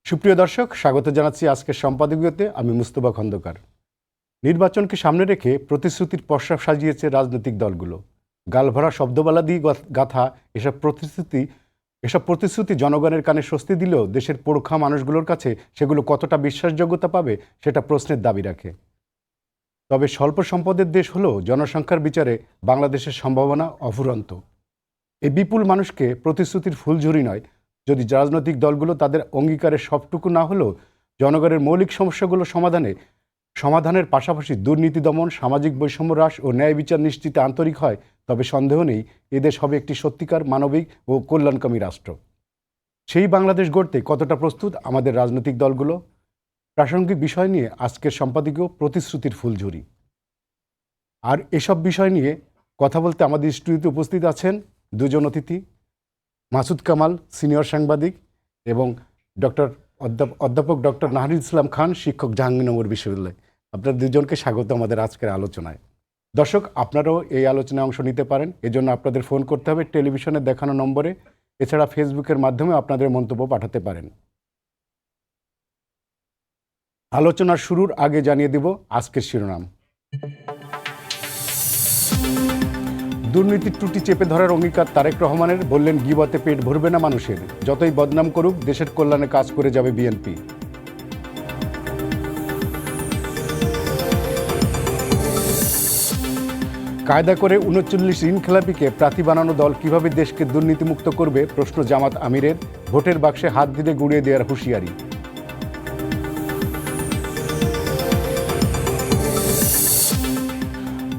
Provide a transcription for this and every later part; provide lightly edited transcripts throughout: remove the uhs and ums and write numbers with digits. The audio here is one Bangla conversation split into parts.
সুপ্রিয় দর্শক, স্বাগত জানাচ্ছি আজকের সম্পাদকীয়তে। আমি মুস্তফা খন্দকার। নির্বাচনকে সামনে রেখে প্রতিশ্রুতির পসরা সাজিয়েছে রাজনৈতিক দলগুলো। গালভরা শব্দবালা দিয়ে গাথা এসব প্রতিশ্রুতি জনগণের কানে স্বস্তি দিলেও দেশের পোড়খা মানুষগুলোর কাছে সেগুলো কতটা বিশ্বাসযোগ্যতা পাবে সেটা প্রশ্নের দাবি রাখে। তবে স্বল্প সম্পদের দেশ হলেও জনসংখ্যার বিচারে বাংলাদেশের সম্ভাবনা অফুরন্ত। এই বিপুল মানুষকে প্রতিশ্রুতির ফুলঝুরি নয়, যদি রাজনৈতিক দলগুলো তাদের অঙ্গীকারের সবটুকু না হলেও জনগণের মৌলিক সমস্যাগুলো সমাধানের পাশাপাশি দুর্নীতি দমন, সামাজিক বৈষম্য হ্রাস ও ন্যায় বিচার নিশ্চিতে আন্তরিক হয়, তবে সন্দেহ নেই এদেশ হবে একটি সত্যিকার মানবিক ও কল্যাণকামী রাষ্ট্র। সেই বাংলাদেশ গড়তে কতটা প্রস্তুত আমাদের রাজনৈতিক দলগুলো? প্রাসঙ্গিক বিষয় নিয়ে আজকের সম্পাদকীয় প্রতিশ্রুতির ফুলঝুরি। আর এসব বিষয় নিয়ে কথা বলতে আমাদের স্টুডিওতে উপস্থিত আছেন দুজন অতিথি, মাসুদ কামাল, সিনিয়র সাংবাদিক, এবং অধ্যাপক ডক্টর নাহিদ ইসলাম খান, শিক্ষক, জাহাঙ্গীরনগর বিশ্ববিদ্যালয়। আপনার দুজনকে স্বাগত আমাদের আজকের আলোচনায়। দর্শক, আপনারাও এই আলোচনায় অংশ নিতে পারেন। এজন্য আপনাদের ফোন করতে হবে টেলিভিশনে দেখানো নম্বরে। এছাড়া ফেসবুকের মাধ্যমে আপনাদের মন্তব্য পাঠাতে পারেন। আলোচনার শুরুর আগে জানিয়ে দেব আজকের শিরোনাম। দুর্নীতির ত্রুটি চেপে ধরার অঙ্গীকার তারেক রহমানের, বললেন গিবতে পেট ভরবে না মানুষের, যতই বদনাম করুক দেশের কল্যাণে কাজ করে যাবে বিএনপি। কায়দা করে ৩৯ ঋণখেলাপিকে প্রার্থী বানানো দল কিভাবে দেশকে দুর্নীতিমুক্ত করবে, প্রশ্ন জামাত আমিরের। ভোটের বাক্সে হাত দিলে গুঁড়িয়ে দেওয়ার হুঁশিয়ারি।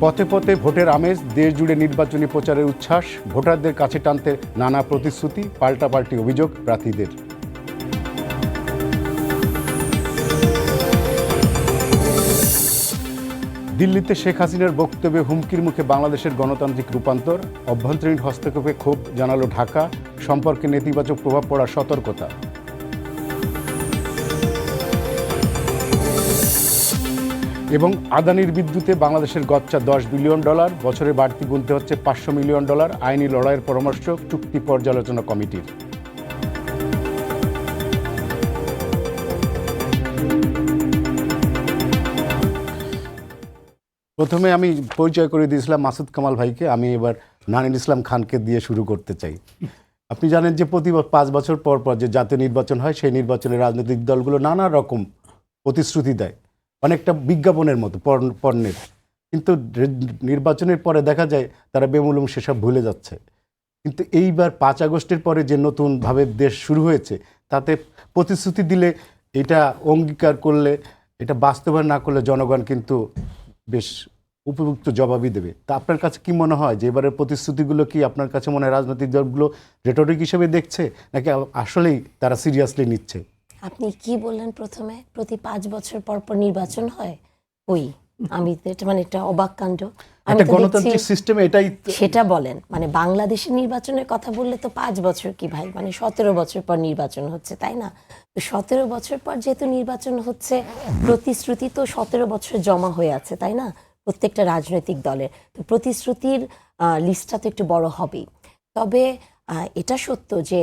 পথে পথে ভোটের আমেজ, দেশ জুড়ে নির্বাচনী প্রচারের উচ্ছ্বাস, ভোটারদের কাছে টানতে নানা প্রতিশ্রুতি, পাল্টাপাল্টি অভিযোগ প্রার্থীদের। দিল্লিতে শেখ হাসিনার বক্তব্যে হুমকির মুখে বাংলাদেশের গণতান্ত্রিক রূপান্তর, অভ্যন্তরীণ হস্তক্ষেপে ক্ষোভ জানালো ঢাকা, সম্পর্কে নেতিবাচক প্রভাব পড়ার সতর্কতা। এবং আদানির বিদ্যুতে বাংলাদেশের গচ্চা $10 বিলিয়ন, বছরে বাড়তি গুনতে হচ্ছে $500 মিলিয়ন, আইনি লড়াইয়ের পরামর্শ চুক্তি পর্যালোচনা কমিটির। প্রথমে আমি পরিচয় করে দিয়েছিলাম মাসুদ কামাল ভাইকে, আমি এবার নাহিদ ইসলাম খানকে দিয়ে শুরু করতে চাই। আপনি জানেন যে প্রতি 5 বছর পর পর যে জাতীয় নির্বাচন হয়, সেই নির্বাচনে রাজনৈতিক দলগুলো নানা রকম প্রতিশ্রুতি দেয়, অনেকটা বিজ্ঞাপনের মতো, পণ্যের। কিন্তু নির্বাচনের পরে দেখা যায় তারা বেমুলুম সেসব ভুলে যাচ্ছে। কিন্তু এইবার 5 আগস্টের পরে যে নতুনভাবে দেশ শুরু হয়েছে, তাতে প্রতিশ্রুতি দিলে, এটা অঙ্গীকার করলে, এটা বাস্তবায়ন না করলে জনগণ কিন্তু বেশ উপযুক্ত জবাবই দেবে। তা আপনার কাছে কি মনে হয় যে এবারের প্রতিশ্রুতিগুলো কি আপনার কাছে মনে হয় রাজনৈতিক দলগুলো রেটরিক হিসেবে দেখছে, নাকি আসলেই তারা সিরিয়াসলি নিচ্ছে? আপনি কি বললেন প্রথমে, প্রতি 5 বছর পর পর নির্বাচন হয়? ওই আমি এটা অবাক কাণ্ড। একটা গণতান্ত্রিক সিস্টেমে এটাই সেটা বলেন, বাংলাদেশের নির্বাচনের কথা বললে তো 5 বছর কি ভাই, 17 বছর পর নির্বাচন হচ্ছে, তাই না? তো 17 বছর পর যেহেতু নির্বাচন হচ্ছে, প্রতিশ্রুতি তো 17 বছর জমা হয়ে আছে, তাই না, প্রত্যেকটা রাজনৈতিক দলের। তো প্রতিশ্রুতির লিস্টটা তো একটু বড় হবেই। তবে এটা সত্য যে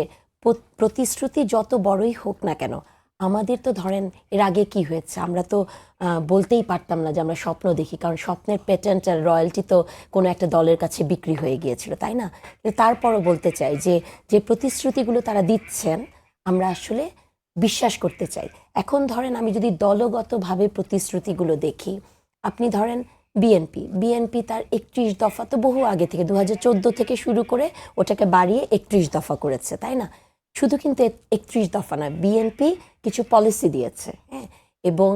প্রতিশ্রুতি যত বড়ই হোক না কেন, আমাদের তো ধরেন এর আগে কি হয়েছে আমরা তো বলতেই পারতাম না যে আমরা স্বপ্ন দেখি, কারণ স্বপ্নের পেটেন্ট আর রয়্যালটি তো কোনো একটা দলের কাছে বিক্রি হয়ে গিয়েছিল, তাই না? কিন্তু তারপরও বলতে চাই যে যে প্রতিশ্রুতিগুলো তারা দিচ্ছেন আমরা আসলে বিশ্বাস করতে চাই। এখন ধরেন আমি যদি দলগতভাবে প্রতিশ্রুতিগুলো দেখি, আপনি ধরেন বিএনপি তার 31 দফা তো বহু আগে থেকে 2014 থেকে শুরু করে ওটাকে বাড়িয়ে 31 দফা করেছে, তাই না? শুধু কিন্তু 31 দফা নয়, বিএনপি কিছু পলিসি দিয়েছে, হ্যাঁ। এবং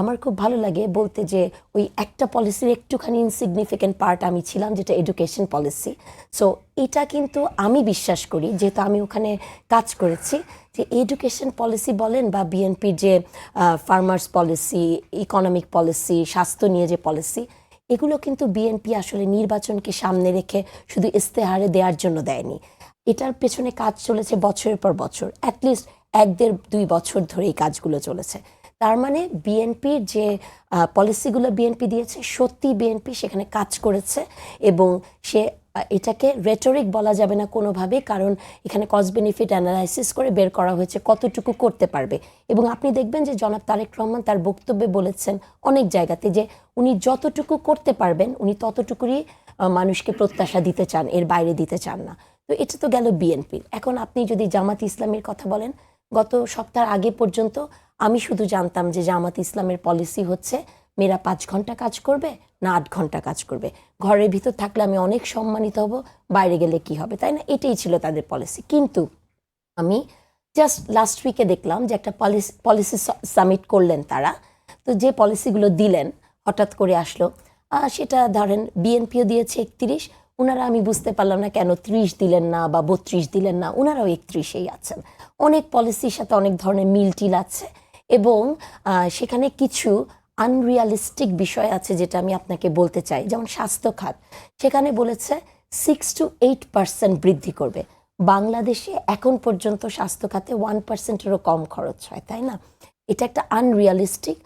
আমার খুব ভালো লাগে বলতে যে ওই একটা পলিসির একটুখানি ইনসিগনিফিকেন্ট পার্ট আমি ছিলাম, যেটা এডুকেশন পলিসি। সো এটা কিন্তু আমি বিশ্বাস করি, যেহেতু আমি ওখানে কাজ করেছি, যে এডুকেশন পলিসি বলেন বা বিএনপির যে ফার্মার্স পলিসি, ইকোনমিক পলিসি, স্বাস্থ্য নিয়ে যে পলিসি, এগুলো কিন্তু বিএনপি আসলে নির্বাচনকে সামনে রেখে শুধু ইস্তেহারে দেওয়ার জন্য দেয়নি। এটার পেছনে কাজ চলেছে বছরের পর বছর, অ্যাটলিস্ট 1-1.5-2 বছর ধরে এই কাজগুলো চলেছে। তার মানে বিএনপির যে পলিসিগুলো বিএনপি দিয়েছে, সত্যি বিএনপি সেখানে কাজ করেছে এবং সে এটাকে রেটরিক বলা যাবে না কোনোভাবে, কারণ এখানে কস্ট বেনিফিট অ্যানালাইসিস করে বের করা হয়েছে কতটুকু করতে পারবে। এবং আপনি দেখবেন যে জনাব তারেক রহমান তার বক্তব্যে বলেছেন অনেক জায়গাতে যে উনি যতটুকু করতে পারবেন উনি ততটুকুই মানুষকে প্রত্যাশা দিতে চান, এর বাইরে দিতে চান না। তো এটা তো গেল বিএনপির। এখন আপনি যদি জামাত ইসলামের কথা বলেন, গত সপ্তাহ আগে পর্যন্ত আমি শুধু জানতাম যে জামাত ইসলামের পলিসি হচ্ছে মেয়েরা 5 ঘন্টা কাজ করবে না 8 ঘন্টা কাজ করবে, ঘরের ভিতর থাকলে আমি অনেক সম্মানিত হব, বাইরে গেলে কি হবে, তাই না? এটাই ছিল তাদের পলিসি। কিন্তু আমি জাস্ট লাস্ট উইকে দেখলাম যে একটা পলিসি সামিট করলেন তারা, তো যে পলিসিগুলো দিলেন হঠাৎ করে আসলো, সেটা ধরেন বিএনপিও দিয়েছে 31, ওনারা আমি বুঝতে পারলাম না কেন 30 দিলেন না বা 32 দিলেন না, ওনারাও 31-এই আছেন। অনেক পলিসির সাথে অনেক ধরনের মিল টিল আছে এবং সেখানে কিছু আনরিয়ালিস্টিক বিষয় আছে যেটা আমি আপনাকে বলতে চাই। যেমন স্বাস্থ্য খাত, সেখানে বলেছে 6 to 8% বৃদ্ধি করবে। বাংলাদেশে এখন পর্যন্ত স্বাস্থ্য খাতে 1%-এরও কম খরচ হয়, তাই না? এটা একটা আনরিয়ালিস্টিক।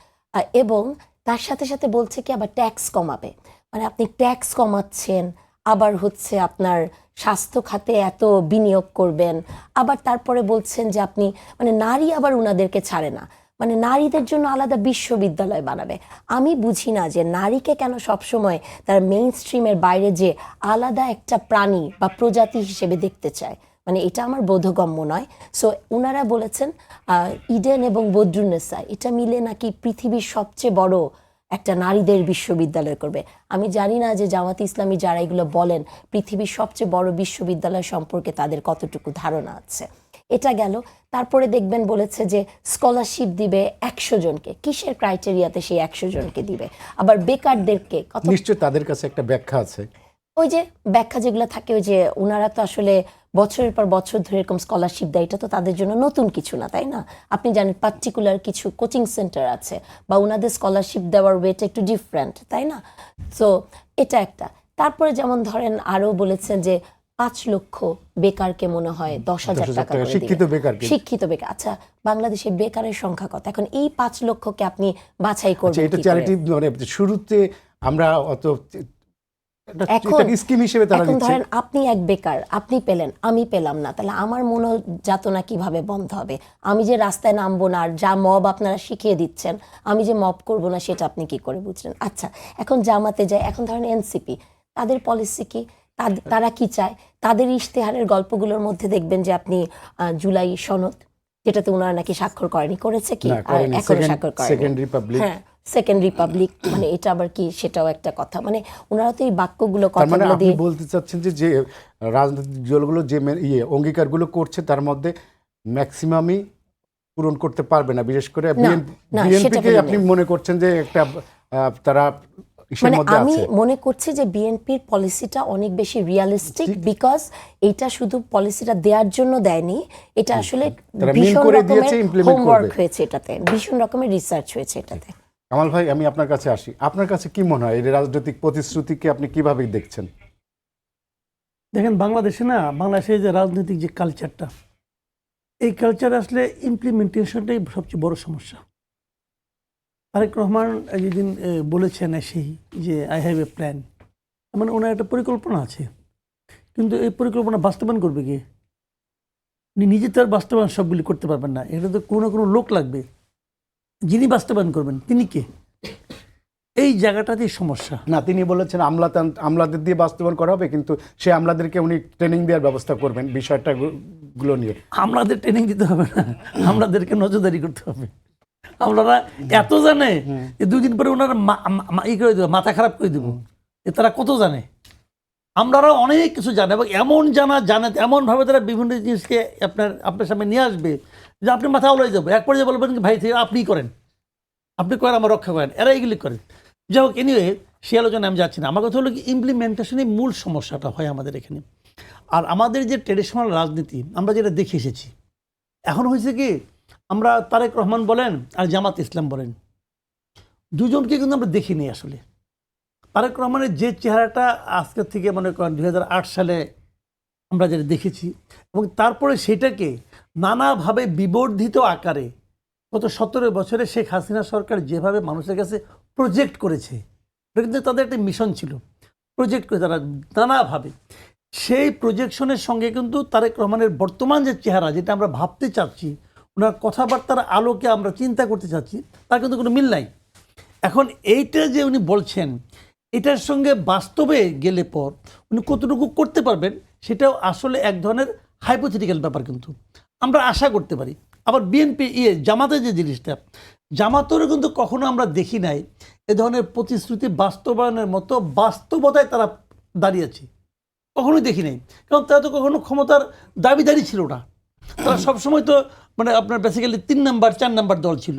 এবং তার সাথে সাথে বলছে কি আবার ট্যাক্স কমাবে, মানে আপনি ট্যাক্স কমাচ্ছেন, আবার হচ্ছে আপনার স্বাস্থ্য খাতে এত বিনিয়োগ করবেন, আবার তারপরে বলছেন যে আপনি মানে নারী আবার উনাদেরকে ছাড়ে না, মানে নারীদের জন্য আলাদা বিশ্ববিদ্যালয় বানাবে। আমি বুঝি না যে নারীকে কেন সবসময় তার মেইন স্ট্রিমের বাইরে যে আলাদা একটা প্রাণী বা প্রজাতি হিসেবে দেখতে চায়, মানে এটা আমার বোধগম্য নয়। সো ওনারা বলেছেন ইডেন এবং বদরুন্নেসা এটা মিলে নাকি পৃথিবীর সবচেয়ে বড় একটা নারীদের বিশ্ববিদ্যালয় করবে। আমি জানি না যে জামাত ইসলামী যারা এগুলো বলেন পৃথিবীর সবচেয়ে বড় বিশ্ববিদ্যালয় সম্পর্কে তাদের কতটুকু ধারণা আছে। এটা গেল। তারপরে দেখবেন বলেছে যে স্কলারশিপ দিবে 100 জনকে। কিসের ক্রাইটেরিয়াতে সেই 100 জনকে দিবে? আবার বেকারদেরকে নিশ্চয়ই তাদের কাছে একটা ব্যাখ্যা আছে। ওই যে ব্যাখ্যা যেগুলো থাকে, ওই যে ওনারা তো আসলে বছরের পর বছর ধরে এরকম স্কলারশিপ দেয়, এটা তো তাদের জন্য নতুন কিছু না, তাই না? আপনি জানেন পার্টিকুলার কিছু কোচিং সেন্টার আছে বা ওনাদের স্কলারশিপ দেওয়ার ওয়েটা একটু ডিফারেন্ট, তাই না? সো এটা একটা। তারপরে যেমন ধরেন আরও বলেছেন যে 5 লক্ষ বেকারকে মনে হয় 10,000 টাকা করে দিবে। শিক্ষিত বেকার। আচ্ছা, বাংলাদেশে বেকারের সংখ্যা কত? এখন এই 5 লক্ষকে আপনি বাছাই করবেন এটা চ্যারিটি, মানে শুরুতে আমরা অত এখন স্কিম হিসেবে তারা এখন দিচ্ছে। ধরেন আপনি এক বেকার, আপনি পেলেন, আমি পেলাম না, তাহলে আমার মনোযাতনা কিভাবে বন্ধ হবে? আমি যে রাস্তায় নামবো না, আর যা মব আপনারা শিখিয়ে দিচ্ছেন আমি যে মব করব না, সেটা আপনি কি করে বুঝলেন? আচ্ছা, এখন জামাতে যায়, এখন ধরেন এনসিপি, তাদের পলিসি কি? তারা কি চায়? তাদের ইশতেহারের গল্পগুলোর মধ্যে দেখবেন যে আপনি জুলাই সনদ, যেটাতে ওনারা নাকি স্বাক্ষর করেনি, করেছে কি? আর এখনো স্বাক্ষর করেনি। সেকেন্ড রিপাবলিক, হ্যাঁ, সেকেন্ড রিপাবলিক, মানে এটা আবার কি? সেটাও একটা কথা। মানে ওনারা তো এই বাক্যগুলো তার মানে কথাগুলো আপনি দিয়ে বলতে চাচ্ছেন যে যে রাজনৈতিক দলগুলো যে অঙ্গীকারগুলো করছে তার মধ্যে ম্যাক্সিমামই পূরণ করতে পারবে না, বিশেষ করে বিএনপিকে আপনি মনে করছেন যে একটা তারা মানে আমি মনে করছি যে বিএনপির পলিসিটা অনেক বেশি রিয়ালিস্টিক, বিকজ এটা শুধু পলিসিটা দেওয়ার জন্য দেয়নি, এটা আসলে ভীষণ রকমের হোমওয়ার্ক হয়েছে, এটাতে ভীষণ রকমের রিসার্চ হয়েছে এটাতে। কামাল ভাই, আমি আপনার কাছে আসি। আপনার কাছে কি মনে হয় এই রাজনৈতিক প্রতিশ্রুতিকে আপনি কিভাবে দেখছেন? দেখেন, বাংলাদেশে যে রাজনৈতিক যে কালচারটা, এই কালচার আসলে ইমপ্লিমেন্টেশনটাই সবচেয়ে বড় সমস্যা। তারেক রহমান যেদিন বলেছেন সেই যে আই হ্যাভ এ প্ল্যান, মানে ওনার একটা পরিকল্পনা আছে, কিন্তু এই পরিকল্পনা বাস্তবায়ন করবে কি? উনি নিজে তো আর বাস্তবায়ন সবগুলি করতে পারবেন না, এটা তো কোনো না কোনো লোক লাগবে যিনি বাস্তবায়ন করবেন। তিনি কে? এই জায়গাটাতেই সমস্যা। না, তিনি বলেছেন আমলাদের দিয়ে বাস্তবায়ন করা হবে, কিন্তু সে আমলাদেরকে উনি ট্রেনিং দেওয়ার ব্যবস্থা করবেন বিষয়টা গুলো নিয়ে। আমলাদের ট্রেনিং দিতে হবে না, আমলাদেরকে নজরদারি করতে হবে। আমলারা এত জানে যে 2 দিন পরে ওনারা করে দেবো, মাথা খারাপ করে দেবো। তারা কত জানে, আমরাও অনেক কিছু জানে, এবং জানে এমনভাবে তারা বিভিন্ন জিনিসকে আপনার সামনে নিয়ে আসবে যে আপনি মাথা উড়ে যাবো। এক পর্যায়ে বলবেন ভাই আপনি করেন, আমার রক্ষা করেন, এরা এগুলি করেন। যাই হোক, এনিওয়ে সে আলোচনায় আমি যাচ্ছি না। আমার কথা হলো কি, ইমপ্লিমেন্টেশনই মূল সমস্যাটা হয় আমাদের এখানে। আর আমাদের যে ট্রেডিশনাল রাজনীতি আমরা যেটা দেখে এসেছি, এখন হয়েছে কি, আমরা তারেক রহমান বলেন আর জামাত ইসলাম বলেন, দুজনকে কিন্তু আমরা দেখিনি আসলে। তারেক রহমানের যে চেহারাটা আজকের থেকে মনে করেন 2008 সালে আমরা যেটা দেখেছি, এবং তারপরে সেটাকে নানাভাবে বিবর্ধিত আকারে গত 17 বছরে শেখ হাসিনা সরকার যেভাবে মানুষের কাছে প্রজেক্ট করেছে, এটা কিন্তু তাদের একটা মিশন ছিল। প্রজেক্ট করে তারা নানাভাবে, সেই প্রজেকশনের সঙ্গে কিন্তু তারেক রহমানের বর্তমান যে চেহারা, যেটা আমরা ভাবতে চাচ্ছি, ওনার কথাবার্তার আলোকে আমরা চিন্তা করতে চাচ্ছি, তার কিন্তু কোনো মিল নাই। এখন এইটা যে উনি বলছেন, এটার সঙ্গে বাস্তবে গেলে পর উনি কতটুকু করতে পারবেন, সেটাও আসলে এক ধরনের হাইপোথেটিক্যাল ব্যাপার। কিন্তু আমরা আশা করতে পারি। আবার বিএনপি জামাতের যে জিনিসটা, জামাতেরও কিন্তু কখনো আমরা দেখি নাই এ ধরনের প্রতিশ্রুতি বাস্তবায়নের মতো বাস্তবতায় তারা দাঁড়িয়েছে, কখনোই দেখি নাই। কারণ তারা তো কখনো ক্ষমতার দাবিদারি ছিল না। তারা সবসময় তো মানে আপনার বেসিক্যালি 3 নাম্বার 4 নাম্বার দল ছিল,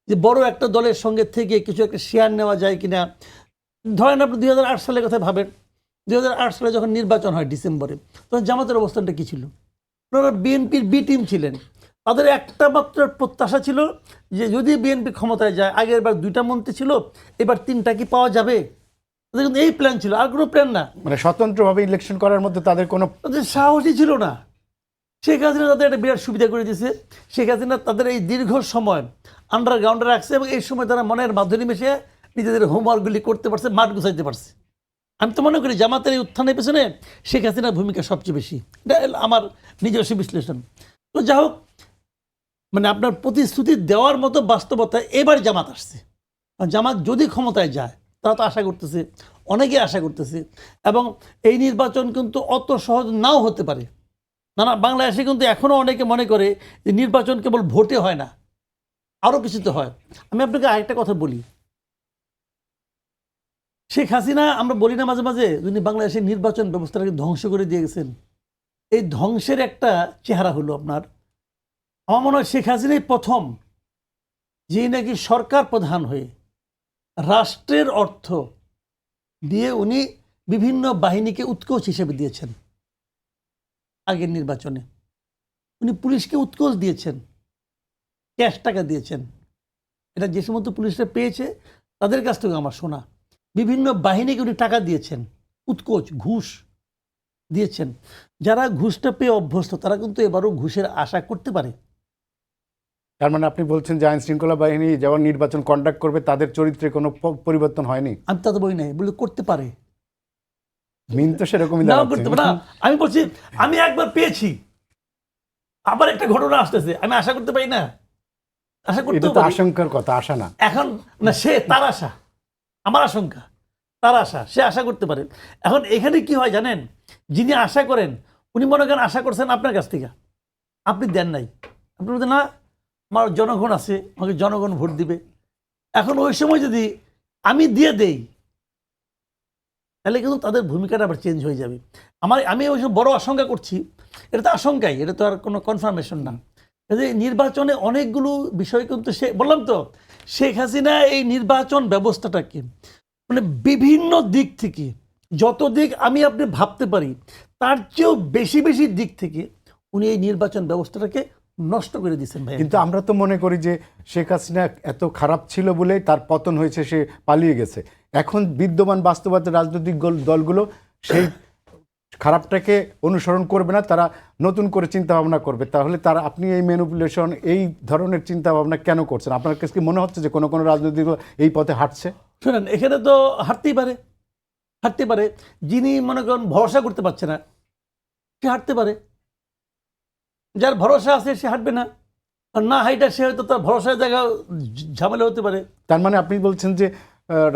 যে বড় একটা দলের সঙ্গে থেকে কিছু একটা শেয়ার নেওয়া যায় কিনা। ধরেন আপনি 2008 সালের কথা ভাবেন, 2008 সালে যখন নির্বাচন হয় ডিসেম্বরে, তখন জামাতের অবস্থানটা কী ছিল? ওনারা বিএনপির বি টিম ছিলেন। তাদের একটা মাত্র প্রত্যাশা ছিল যে যদি বিএনপি ক্ষমতায় যায়, আগের বার 2টা মন্ত্রী ছিল, এবার 3টা কি পাওয়া যাবে? তাদের কিন্তু এই প্ল্যান ছিল, আর কোনো প্ল্যান না। মানে স্বতন্ত্রভাবে ইলেকশন করার মধ্যে তাদের কোনো তাদের সাহসই ছিল না। শেখ হাসিনা তাদের একটা বিরাট সুবিধা করে দিয়েছে। শেখ হাসিনা তাদের এই দীর্ঘ সময় আন্ডারগ্রাউন্ডে রাখছে, এবং এই সময় তারা মনের মাধ্যমে মিশে নিজেদের হোমওয়ার্কগুলি করতে পারছে, মাঠ গুছাইতে পারছে। আমি তো মনে করি জামাতের এই উত্থানের পেছনে শেখ হাসিনার ভূমিকা সবচেয়ে বেশি। এটা আমার নিজস্ব বিশ্লেষণ। তো যা হোক, মানে আপনার প্রতিশ্রুতি দেওয়ার মতো বাস্তবতায় এবার জামাত আসছে। আর জামাত যদি ক্ষমতায় যায়, তারা তো আশা করতেছে, অনেকে আশা করতেছে, এবং এই নির্বাচন কিন্তু অত সহজ নাও হতে পারে। না, বাংলাদেশে কিন্তু এখনও অনেকে মনে করে যে নির্বাচন কেবল ভোটে হয় না, আরও কিছুতে হয়। আমি আপনাকে আরেকটা কথা বলি, শেখ হাসিনা, আমরা বলি না মাঝে মাঝে, যিনি বাংলাদেশের নির্বাচন ব্যবস্থাটাকে ধ্বংস করে দিয়ে গেছেন, এই ধ্বংসের একটা চেহারা হলো আপনার, আমার মনে হয় শেখ হাসিনাই প্রথম যে নাকি সরকার প্রধান হয়ে রাষ্ট্রের অর্থ দিয়ে উনি বিভিন্ন বাহিনীকে উৎকোচ হিসেবে দিয়েছেন। আগের নির্বাচনে উনি পুলিশকে উৎকোচ দিয়েছেন, ক্যাশ টাকা দিয়েছেন। এটা যে সমস্ত পুলিশরা পেয়েছে তাদের কাছ থেকে আমার শোনা। বিভিন্ন বাহিনীকে উনি টাকা দিয়েছেন, উৎকোচ, ঘুষ দিয়েছেন। যারা ঘুষটা পেয়ে অভ্যস্ত, তারা কিন্তু এবারও ঘুষের আশা করতে পারে। তার মানে আপনি বলছেন যে আইন শৃঙ্খলা বাহিনী যেমন নির্বাচন কন্ডাক্ট করবে, তাদের চরিত্রে কোনো পরিবর্তন হয়নি? আমি তা তো বই নাই, বলে করতে পারে, মিন তো সেরকমই নাও করতে পারে না। আমি বলছি আমি একবার পেয়েছি, আবার একটা ঘটনা আসতেছে, আমি আশা করতে পারি না? আশা করতে এটা তো আশঙ্কার কথা, আশা না। এখন না, সে তার আশা, আমার আশঙ্কা, তার আশা, সে আশা করতে পারে। এখন এখানে কি হয় জানেন, যিনি আশা করেন উনি মনে করেন আশা করছেন আপনার কাছ থেকে, আপনি দেন নাই, আপনি বলছেন না আমার জনগণ আছে, আমাকে জনগণ ভোট দিবে। এখন ওই সময় যদি আমি দিয়ে দেই, তাহলে কিন্তু তাদের ভূমিকাটা আবার চেঞ্জ হয়ে যাবে। আমি ওই সময় বড় আশঙ্কা করছি, এটা তো আশঙ্কাই, এটা তো আর কোনো কনফার্মেশন না। যে নির্বাচনে অনেকগুলো বিষয় কিন্তু, সে বললাম তো, শেখ হাসিনা এই নির্বাচন ব্যবস্থাটাকে মানে বিভিন্ন দিক থেকে, যত দিক আমি আপনি ভাবতে পারি তার চেয়েও বেশি বেশি দিক থেকে উনি এই নির্বাচন ব্যবস্থাটাকে নষ্ট করে দিয়েছেন ভাই। কিন্তু আমরা তো মনে করি যে শেখ হাসিনা এত খারাপ ছিল বলেই তার পতন হয়েছে, সে পালিয়ে গেছে। এখন বিদ্যমান বাস্তবতা রাজনৈতিক দলগুলো সেই খারাপটাকে অনুসরণ করবে না, তারা নতুন করে চিন্তা ভাবনা করবে। তাহলে তারা, আপনি এই ম্যানিপুলেশন, এই ধরনের চিন্তা ভাবনা কেন করছেন? আপনার কাছে কি মনে হচ্ছে যে কোনো কোনো রাজনৈতিক দল এই পথে হাঁটছে? শোনেন, এখানে তো হাঁটতেই পারে, হাঁটতে পারে। যিনি মনে করেন ভরসা করতে পারছে না, সে হাঁটতে পারে। যার ভরসা আছে সে হাঁটবে না, আর না হাইটা সে হয়তো তার ভরসার জায়গা ঝামেলা হতে পারে। তার মানে আপনি বলছেন যে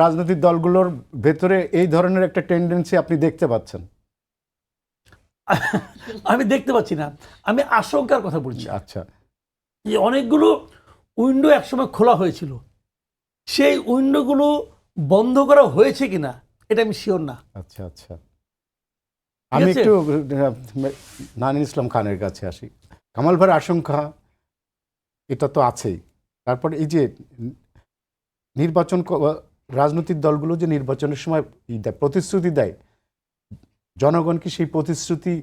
রাজনৈতিক দলগুলোর ভেতরে এই ধরনের একটা টেন্ডেন্সি আপনি দেখতে পাচ্ছেন? আমি দেখতে পাচ্ছি না, আমি আশঙ্কার কথা বলছি। আচ্ছা, যে অনেকগুলো উইন্ডো একসময় খোলা হয়েছিল, সেই উইন্ডোগুলো বন্ধ করা হয়েছে কিনা এটা আমি শিওর না। আচ্ছা, আচ্ছা। আমি একটু নানির ইসলাম খানের কাছে আসি। কামাল ভাইয়ের আশঙ্কা এটা তো আছেই, তারপর এই যে নির্বাচন, রাজনৈতিক দলগুলো যে নির্বাচনের সময় প্রতিশ্রুতি দেয়, জনগণ কি সেই প্রতিশ্রুতি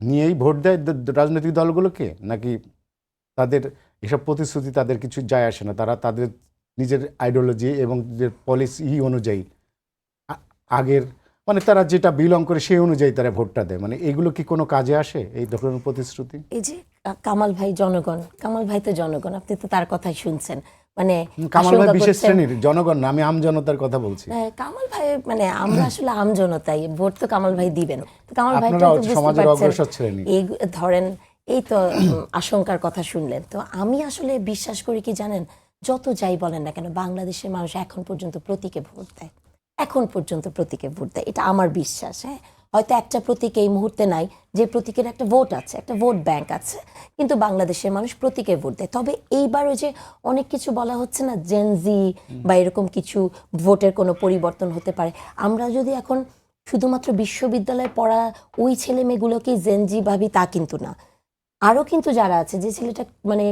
নিয়েই ভোট দেয় রাজনৈতিক দলগুলোকে, নাকি তাদের এসব প্রতিশ্রুতি তাদের কিছু যায় আসে না? তারা তাদের নিজের আইডিওলজি এবং যে পলিসি অনুযায়ী আগের, মানে তারা যেটা বিলং করে সেই অনুযায়ী তারা ভোটটা দেয়। মানে এগুলো কি কোনো কাজে আসে, এই ধরনের প্রতিশ্রুতি? এই যে কামাল ভাই জনগণ, কামাল ভাই তো জনগণ, আপনি তো তার কথাই শুনছেন। মানে কামাল ভাই আশঙ্কা বিশেষ করছেন। শ্রেণীর জনগণ না, আমি আমজনতার কথা বলছি। কামাল ভাই মানে আমরা আসলে আমজনতাই, ভোট তো কামাল ভাই দিবেন, তো কামাল ভাই আপনারা তো বুঝতে সমাজের পারছেন অগ্রসর শ্রেণী। এই ধরেন এই তো আশঙ্কার কথা শুনলেন। তো আমি আসলে বিশ্বাস করি কি জানেন, যত যাই বলেন না কেন বাংলাদেশের মানুষ এখন পর্যন্ত প্রতীকে ভোট দেয়, এখন পর্যন্ত প্রতীকে ভোট দেয়, এটা আমার বিশ্বাস। হ্যাঁ, হয়তো একটা প্রতীক এই মুহূর্তে নাই, যে প্রতীকের একটা ভোট আছে, একটা ভোট ব্যাংক আছে, কিন্তু বাংলাদেশের মানুষ প্রতীকে ভোট দেয়। তবে এইবার ওই যে অনেক কিছু বলা হচ্ছে না, জেনজি বা এরকম কিছু, ভোটের কোনো পরিবর্তন হতে পারে। আমরা যদি এখন শুধুমাত্র বিশ্ববিদ্যালয়ে পড়া ওই ছেলে মেয়েগুলোকেই জেনজি ভাবি তা কিন্তু না, আরও কিন্তু যারা আছে, যে ছেলেটা মানে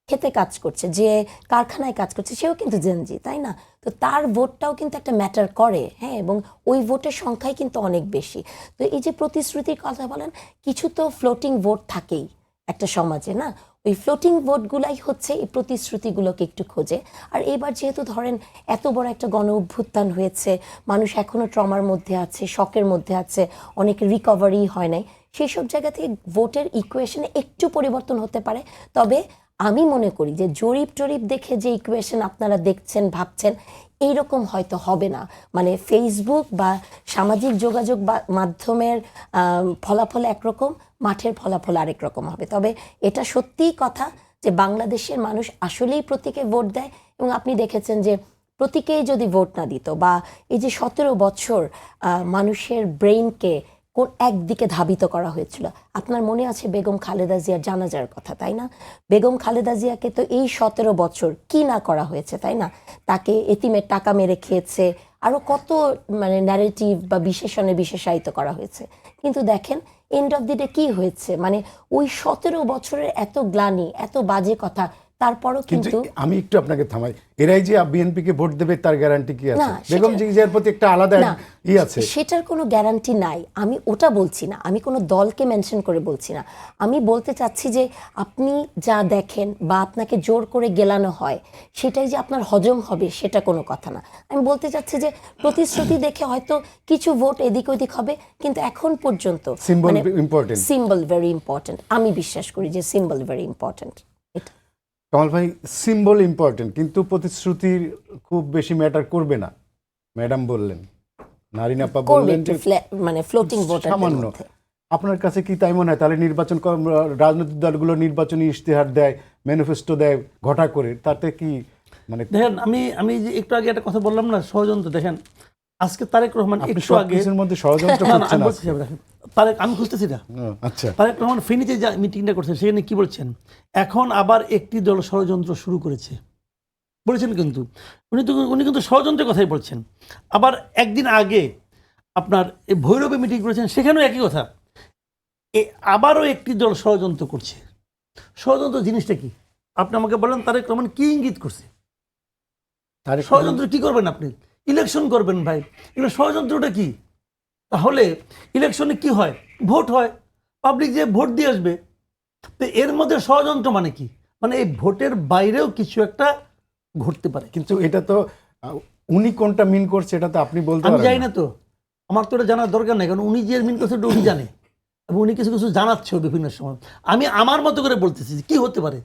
খেতে কাজ করছে, যে কারখানায় কাজ করছে, সেও কিন্তু জেনজি, তাই না? তো তার ভোটটাও কিন্তু একটা ম্যাটার করে, হ্যাঁ, এবং ওই ভোটের সংখ্যাই কিন্তু অনেক বেশি। তো এই যে প্রতিশ্রুতির কথা বলেন, কিছু তো ফ্লোটিং ভোট থাকেই একটা সমাজে, না? ওই ফ্লোটিং ভোটগুলাই হচ্ছে এই প্রতিশ্রুতিগুলোকে একটু খোঁজে। আর এবার যেহেতু ধরেন এত বড় একটা গণ অভ্যুত্থান হয়েছে, মানুষ এখনো ট্রমার মধ্যে আছে, শকের মধ্যে আছে, অনেক রিকভারি হয় নাই, সেই সব জায়গা থেকে ভোটের ইকুয়েশনে একটু পরিবর্তন হতে পারে। তবে আমি মনে করি যে জরিপ টরিপ দেখে যে ইকুয়েশন আপনারা দেখছেন ভাবছেন, এইরকম হয়তো হবে না। মানে ফেসবুক বা সামাজিক যোগাযোগ মাধ্যমের ফলাফল একরকম, মাঠের ফলাফল আরেক রকম হবে। তবে এটা সত্যিই কথা যে বাংলাদেশের মানুষ আসলেই প্রতীকে ভোট দেয়, এবং আপনি দেখেছেন যে প্রতীকেই যদি ভোট না দিত, বা এই যে 17 বছর মানুষের ব্রেইনকে কোন একদিকে ধাবিত করা হয়েছিল। আপনার মনে আছে বেগম খালেদা জিয়ার জানাজার কথা, তাই না? বেগম খালেদা জিয়াকে তো এই 17 বছর কি না করা হয়েছে, তাই না? তাকে এতিমের টাকা মেরে খেয়েছে, আরো কত মানে ন্যারেটিভ বা বিশেষণে বিশেষায়িত করা হয়েছে। কিন্তু দেখেন এন্ড অফ দি ডে কি হয়েছে, মানে ওই 17 বছরের এত গ্লানি, এত বাজে কথা, তারপরও কিন্তু কিন্তু আমি একটু আপনাকে থামাই, এরাই যে বিএনপি কে ভোট দেবে তার গ্যারান্টি কি আছে? না, বেগম জিয়ার প্রতি একটা আলাদা না, আছে। সেটার কোনো গ্যারান্টি নাই, আমি ওটা বলছি না, আমি কোনো দলকে মেনশন করে বলছি না। আমি বলতে চাচ্ছি যে আপনি যা দেখেন বা আপনাকে জোর করে গেলানো হয়, সেটাই যে আপনার হজম হবে সেটা কোনো কথা না। আমি বলতে চাচ্ছি যে প্রতিশ্রুতি দেখে হয়তো কিছু ভোট এদিক ওদিক হবে, কিন্তু এখন পর্যন্ত symbol important. Symbol very important, আমি বিশ্বাস করি যে সিম্বল ভেরি ইম্পর্টেন্ট। কামাল ভাই, সিম্বল ইম্পর্টেন্ট, কিন্তু প্রতিশ্রুতির খুব বেশি ম্যাটার করবে না, ম্যাডাম বললেন, নারিন আপা বললেন যে মানে ফ্লোটিং ভোটার সামান্য। আপনার কাছে কি তাই মনে হয়? তাহলে নির্বাচন রাজনৈতিক দলগুলো নির্বাচনী ইশতেহার দেয়, ম্যানিফেস্টো দেয় ঘটা করে, তাতে কি মানে? দেখেন, আমি যে একটু আগে একটা কথা বললাম না, ষড়যন্ত্র। দেখেন আজকে তারেক রহমান আপনি একটু আগে সবকিছুর মধ্যে ষড়যন্ত্র না, না, করছেন আমি বলছি, আজকে। দেখেন, তারেক, আমি খুঁজতেছি না। আচ্ছা, তারেক রহমান ফেনীতে যে মিটিংটা করছেন সেখানে কি বলছেন, এখন আবার একটি দল ষড়যন্ত্র শুরু করেছে বলেছেন, কিন্তু উনি কিন্তু ষড়যন্ত্রের কথাই বলছেন। আবার একদিন আগে আপনার এই ভৈরবে মিটিং করেছেন, সেখানেও একই কথা, আবারও একটি দল ষড়যন্ত্র করছে। ষড়যন্ত্র জিনিসটা কি আপনি আমাকে বলেন? তারেক রহমান কি ইঙ্গিত করছে? ষড়যন্ত্র কি করবেন আপনি? ইলেকশন করবেন ভাই, এগুলো ষড়যন্ত্রটা কি? তাহলে ইলেকশনে কি হয়? ভোট হয়, পাবলিক যে ভোট দিয়ে আসবে। তো এর মধ্যে ষড়যন্ত্র মানে কি? মানে এই ভোটের বাইরেও কিছু একটা ঘটতে পারে। কিন্তু এটা তো উনি কোনটা মিন করছে এটা তো আপনি বলতে আমি পারেন জানি না। না, তো আমার তো এটা জানার দরকার নেই, কারণ উনি যে মিন করছে ওটা উনি জানে, এবং উনি কিছু কিছু জানাচ্ছেও বিভিন্ন সময়। আমি আমার মতো করে বলতেছি যে কি হতে পারে।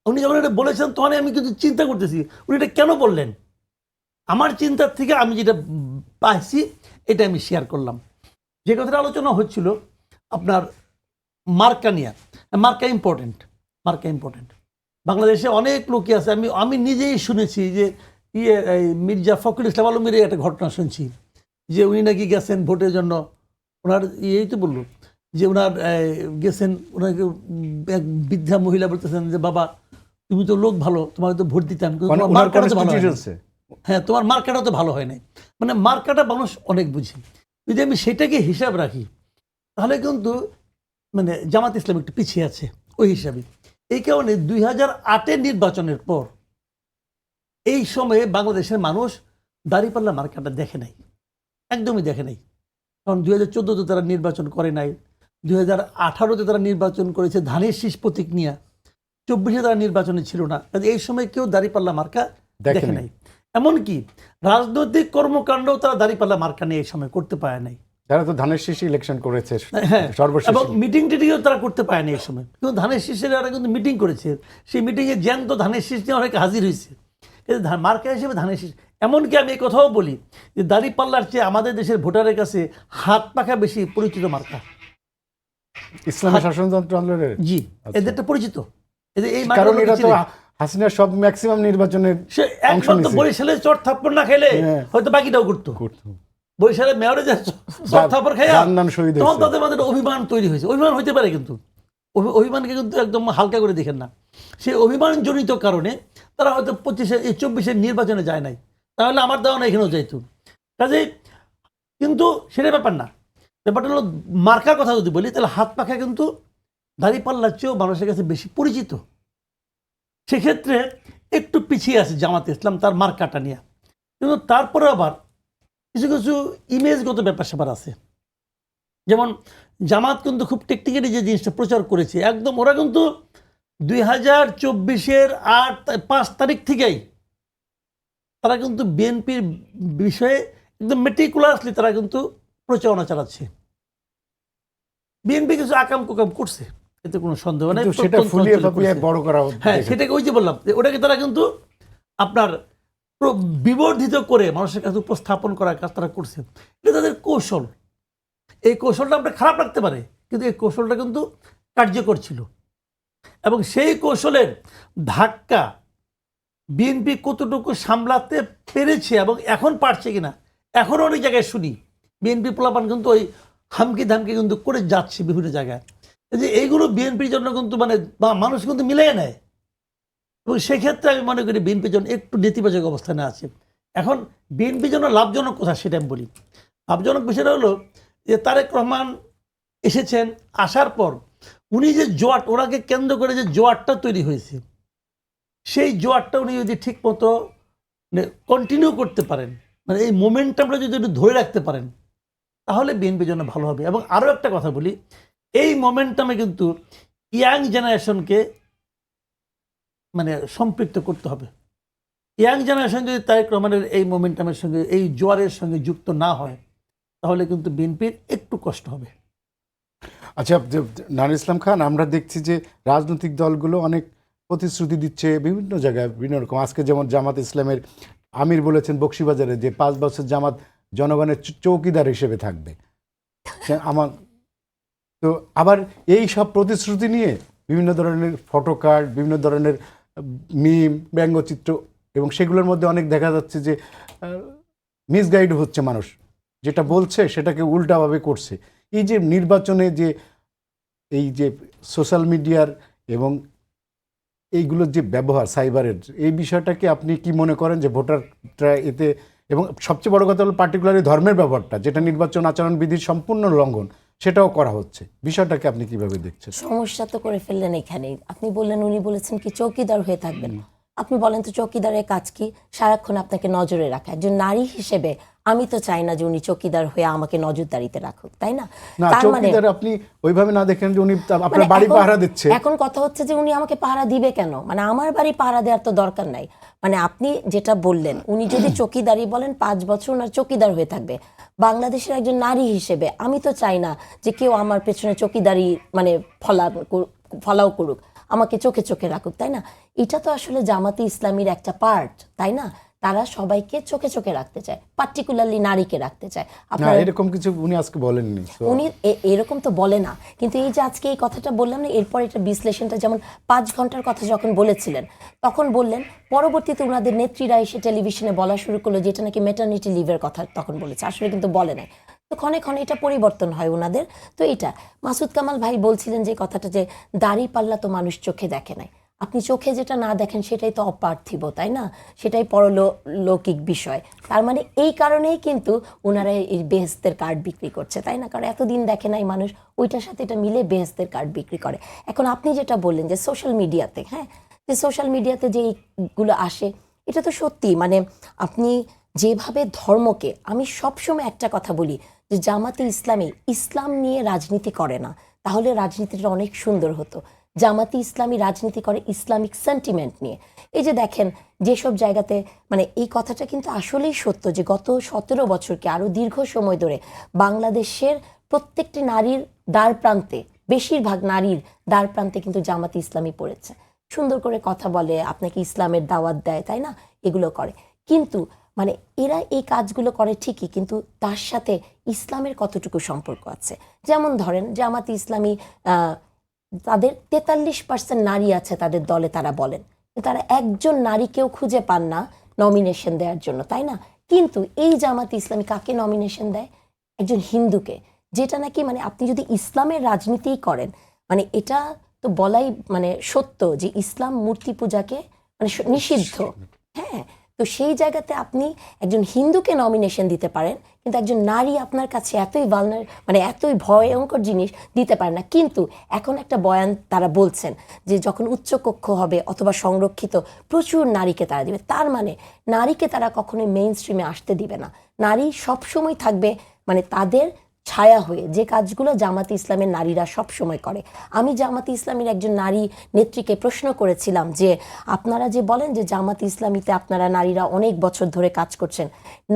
উনি যখন এটা বলেছেন তখন আমি কিন্তু চিন্তা করতেছি উনি এটা কেন বললেন। আমার চিন্তার থেকে আমি যেটা পাইছি এটা আমি শেয়ার করলাম। যে কথাটা আলোচনা হচ্ছিল আপনার মার্কা নিয়ে, মার্কা ইম্পর্টেন্ট, মার্কা ইম্পর্টেন্ট। বাংলাদেশে অনেক লোকই আছে, আমি নিজেই শুনেছি যে এই মির্জা ফখরুল ইসলাম আলমের একটা ঘটনা শুনছি যে উনি নাকি গেছেন ভোটের জন্য, ওনার তো বললো যে ওনার গেছেন, ওনাকে এক বৃদ্ধা মহিলা বলতেছেন যে বাবা তুমি তো লোক ভালো, তোমাকে তো ভোট দিতাম, কিন্তু তোমার মার্কাটা তো ভালো হয় নাই। হ্যাঁ, তোমার মার্কাটা তো ভালো হয় নাই। মানে মার্কাটা মানুষ অনেক বুঝে। যদি আমি সেটাকে হিসাব রাখি তাহলে কিন্তু মানে জামাত ইসলাম একটু পিছিয়ে আছে ওই হিসাবে। এই কারণে 2008-এর নির্বাচনের পর এই সময়ে বাংলাদেশের মানুষ দাঁড়িপাল্লা মার্কাটা দেখে নাই, একদমই দেখে নাই। কারণ 2014-তে তারা নির্বাচন করে নাই, 2018-তে তারা নির্বাচন করেছে ধানের শীষ প্রতীক নিয়ে, 24-এ তারা নির্বাচনে ছিল না। এই সময় কেউ দাঁড়িপাল্লা মার্কা দেখে নাই। এমনকি রাজনৈতিক কর্মকাণ্ড তারা দাঁড়িপাল্লা মার্কা নিয়ে এই সময় করতে পারে নাই। তারা তো ধানের শীষে ইলেকশন করেছে, হ্যাঁ, সর্বশেষ। এবং মিটিং টিটিংও তারা করতে পারে না এই সময়। কিন্তু ধানের শীষের কিন্তু মিটিং করেছে, সেই মিটিংয়ে জ্যান্ত ধানের শীষ নিয়ে অনেকে হাজির হয়েছে। কিন্তু মার্কা হিসেবে ধানের শীষ। এমনকি আমি এই কথাও বলি যে দাঁড়িপাল্লার চেয়ে আমাদের দেশের ভোটারের কাছে হাত পাখা বেশি পরিচিত মার্কা। ইসলামী শাসনতন্ত্র আন্দোলনের জি, আচ্ছা। এদেরটা পরিচিত, এদের এই কারণ মার্কাগুলো এরা তো চিনে। হাসিনার সব ম্যাক্সিমাম নির্বাচনের সে অংশ একমাত্র নিছে। বরিশালে চট থাপ্পড় না খেলে হ্যাঁ। হয়তো বাকিটাও করতো। বরিশালে মেয়রে যে চট থাপ্পড় খাইয়া জান শহীদ তখন হয়েছে। তাদের মধ্যে অভিমান তৈরি হয়েছে। অভিমান হইতে পারে, কিন্তু অভিমানকে কিন্তু একদম হালকা করে দেখেন না। সেই অভিমানজনিত কারণে তারা হয়তো 24-24 নির্বাচনে যায় নাই, তাহলে আমার ধারণা এখানেও যাইতো। কাজে কিন্তু সেটা ব্যাপার না। ব্যাপারটা হলো মার্কার কথা যদি বলি, তাহলে হাত পাখা কিন্তু দাঁড়িপাল্লার চেয়েও মানুষের কাছে বেশি পরিচিত। সেক্ষেত্রে একটু পিছিয়ে আছে জামাতে ইসলাম তার মার্কাটা নিয়ে। কিন্তু তারপরে আবার কিছু কিছু ইমেজগত ব্যাপার স্যাপার আছে। যেমন জামাত কিন্তু খুব টেকনিক্যালি যে জিনিসটা প্রচার করেছে, একদম ওরা কিন্তু 2024-এর 5 তারিখ থেকেই তারা কিন্তু বিএনপির বিষয়ে একদম মেটিকুলাসলি তারা কিন্তু প্রচারণা চালাচ্ছে। বিএনপি কিছু আকাম কুকাম করছে, এতে কোনো সন্দেহ নেই। কিন্তু সেটা ফুলিয়ে ফাপিয়ে বড় করা হচ্ছে। হ্যাঁ, সেটাকে ওই যে বললাম, ওটাকে তারা কিন্তু আপনার বিবর্ধিত করে মানুষের কাছে উপস্থাপন করার কাজ তারা করছে। এটা তাদের কৌশল। এই কৌশলটা আপনার খারাপ লাগতে পারে, কিন্তু এই কৌশলটা কিন্তু কার্যকর ছিল। এবং সেই কৌশলের ধাক্কা বিএনপি কতটুকু সামলাতে পেরেছে এবং এখন পারছে কিনা, এখন অনেক জায়গায় শুনি বিএনপি পোলাপান কিন্তু ওই হামকি ধামকি কিন্তু করে যাচ্ছে বিভিন্ন জায়গায়। যে এইগুলো বিএনপির জন্য কিন্তু মানে মানুষ কিন্তু মিলিয়ে নেয়। এবং সেক্ষেত্রে আমি মনে করি বিএনপির জন্য একটু নেতিবাচক অবস্থানে আছে। এখন বিএনপির জন্য লাভজনক কথা সেটা আমি বলি। লাভজনক বিষয়টা হলো যে তারেক রহমান এসেছেন, আসার পর উনি যে জোয়াট, ওনাকে কেন্দ্র করে যে জোয়াটটা তৈরি হয়েছে, সেই জোয়াটটা উনি যদি ঠিক মতো কন্টিনিউ করতে পারেন, মানে এই মোমেন্টামটা যদি উনি ধরে রাখতে পারেন, তাহলে বিএনপির জন্য ভালো হবে। এবং আরও একটা কথা বলি, এই মোমেন্টামে কিন্তু ইয়াং জেনারেশনকে মানে সম্পৃক্ত করতে হবে। ইয়াং জেনারেশন যদি তারেক রহমানের এই মোমেন্টামের সঙ্গে, এই জোয়ারের সঙ্গে যুক্ত না হয়, তাহলে কিন্তু বিএনপির একটু কষ্ট হবে। আচ্ছা, নানুল ইসলাম খান, আমরা দেখছি যে রাজনৈতিক দলগুলো অনেক প্রতিশ্রুতি দিচ্ছে বিভিন্ন জায়গায় বিভিন্ন রকম। আজকে যেমন জামাত ইসলামের আমির বলেছেন বকশীবাজারে যে 5 বছর জামাত জনগণের চৌকিদার হিসেবে থাকবে। আমার তো আবার এই সব প্রতিশ্রুতি নিয়ে বিভিন্ন ধরনের ফটো কার্ড, বিভিন্ন ধরনের মিম, ব্যঙ্গচিত্র, এবং সেগুলোর মধ্যে অনেক দেখা যাচ্ছে যে মিসগাইড হচ্ছে মানুষ, যেটা বলছে সেটাকে উল্টাভাবে করছে। এই যে নির্বাচনে যে এই যে সোশ্যাল মিডিয়ার এবং এইগুলোর যে ব্যবহার সাইবারের, এই বিষয়টাকে আপনি কি মনে করেন যে ভোটাররা এতে, এবং সবচেয়ে বড় কথা হলো পার্টিকুলারলি ধর্মের ব্যবহারটা, যেটা নির্বাচন আচরণবিধির সম্পূর্ণ লঙ্ঘন, সেটাও করা হচ্ছে, বিষয়টাকে আপনি কিভাবে দেখছেন? সমস্যা তো করে ফেললেন এখানেই। আপনি বললেন, উনি বলেছেন কি চৌকিদার হয়ে থাকবেন। আপনি বলেন তো চৌকিদারের কাজ কি? সারাক্ষণ আপনাকে নজরে রাখা। একজন নারী হিসেবে আমি তো চাই না যে উনি চৌকিদার হয়ে আমাকে নজরদারিতে রাখুক, তাই না? না, তার মানে চৌকিদার আপনি ওইভাবে না দেখেন যে উনি আপনার মানে বাড়ি পাহারা দিচ্ছে। এখন কথা হচ্ছে যে উনি আমাকে পাহারা দিবে কেন? মানে আমার বাড়ি পাহারা দেওয়ার তো দরকার নাই। মানে আপনি যেটা বললেন, উনি যদি চৌকিদারি বলেন 5 বছর ওনার চৌকিদার হয়ে থাকবে। বাংলাদেশের একজন নারী হিসেবে আমি তো চাই না যে কেউ আমার পেছনে চৌকিদারি মানে ফলাও করুক, আমাকে চোখে চোখে রাখুক, তাই না? এটা তো আসলে জামাতে ইসলামীর একটা পার্ট, তাই না? তারা সবাইকে চোখে চোখে রাখতে চায়, পার্টিকুলারলি নারীকে রাখতে চায়। না, এরকম কিছু উনি আজকে বলেননি। উনি এরকম তো বলে না, কিন্তু এই যে আজকে এই কথাটা বললাম না, এরপর এটা বিশ্লেষণটা, যেমন 5 ঘন্টার কথা যখন বলেছিলেন তখন বললেন, পরবর্তীতে ওনাদের নেত্রীরা এসে টেলিভিশনে বলা শুরু করলো যেটা নাকি ম্যাটারনিটি লিভের কথা তখন বলেছে, আসলে কিন্তু বলে নাই। তো ক্ষণে ক্ষণে এটা পরিবর্তন হয় ওনাদের। তো এটা মাসুদ কামাল ভাই বলছিলেন যে কথাটা, যে দাড়ি পাল্লা তো মানুষ চোখে দেখে নাই। আপনি চোখে যেটা না দেখেন সেটাই তো অপার্থিব, তাই না? সেটাই পরলৌকিক বিষয়। তার মানে এই কারণেই কিন্তু ওনারা এই বেহেস্তের কার্ড বিক্রি করছে, তাই না? কারণ এতদিন দেখে নাই মানুষ, ওইটার সাথে এটা মিলে বেহেস্তের কার্ড বিক্রি করে। এখন আপনি যেটা বললেন যে সোশ্যাল মিডিয়াতে, হ্যাঁ, যে সোশ্যাল মিডিয়াতে যে এইগুলো আসে, এটা তো সত্যি। মানে আপনি যেভাবে ধর্মকে, আমি সবসময় একটা কথা বলি যে জামাতে ইসলামী ইসলাম নিয়ে রাজনীতি করে না, তাহলে রাজনীতিটা অনেক সুন্দর হতো। জামাতে ইসলামী রাজনীতি করে ইসলামিক সেন্টিমেন্ট নিয়ে। এই যে দেখেন যেসব জায়গাতে, মানে এই কথাটা কিন্তু আসলেই সত্য যে গত 17 বছরকে আরো দীর্ঘ সময় ধরে বাংলাদেশের প্রত্যেকটি নারীর দ্বার প্রান্তে, বেশিরভাগ নারীর দ্বার প্রান্তে কিন্তু জামাতে ইসলামী পড়েছে। সুন্দর করে কথা বলে, আপনাকে ইসলামের দাওয়াত দেয়, তাই না, এগুলো করে। কিন্তু মানে এরা এই কাজগুলো করে ঠিকই, কিন্তু তার সাথে ইসলামের কতটুকু সম্পর্ক আছে? যেমন ধরেন জামাতে ইসলামী তাদের 43% নারী আছে তাদের দলে, তারা বলেন তারা একজন নারীকেও খুঁজে পান না নমিনেশন দেওয়ার জন্য, তাই না? কিন্তু এই জামাতে ইসলামী কাকে নমিনেশন দেয়? একজন হিন্দুকে, যেটা নাকি মানে আপনি যদি ইসলামের রাজনীতিই করেন, মানে এটা তো বলাই মানে সত্য যে ইসলাম মূর্তি পূজাকে মানে নিষিদ্ধ। হ্যাঁ, তো সেই জায়গাতে আপনি একজন হিন্দুকে নমিনেশন দিতে পারেন, কিন্তু একজন নারী আপনার কাছে এতই মানে এতই ভয়ঙ্কর জিনিস দিতে পারে না। কিন্তু এখন একটা বয়ান তারা বলছেন যে যখন উচ্চকক্ষ হবে অথবা সংরক্ষিত, প্রচুর নারীকে তারা দিবে। তার মানে নারীকে তারা কখনোই মেইন স্ট্রিমে আসতে দিবে না। নারী সবসময় থাকবে মানে তাদের ছায়া হয়ে, যে কাজগুলো জামাতে ইসলামের নারীরা সব সময় করে। আমি জামাতে ইসলামীর একজন নারী নেত্রীকে প্রশ্ন করেছিলাম যে আপনারা যে বলেন যে জামাতে ইসলামীতে আপনারা নারীরা অনেক বছর ধরে কাজ করছেন,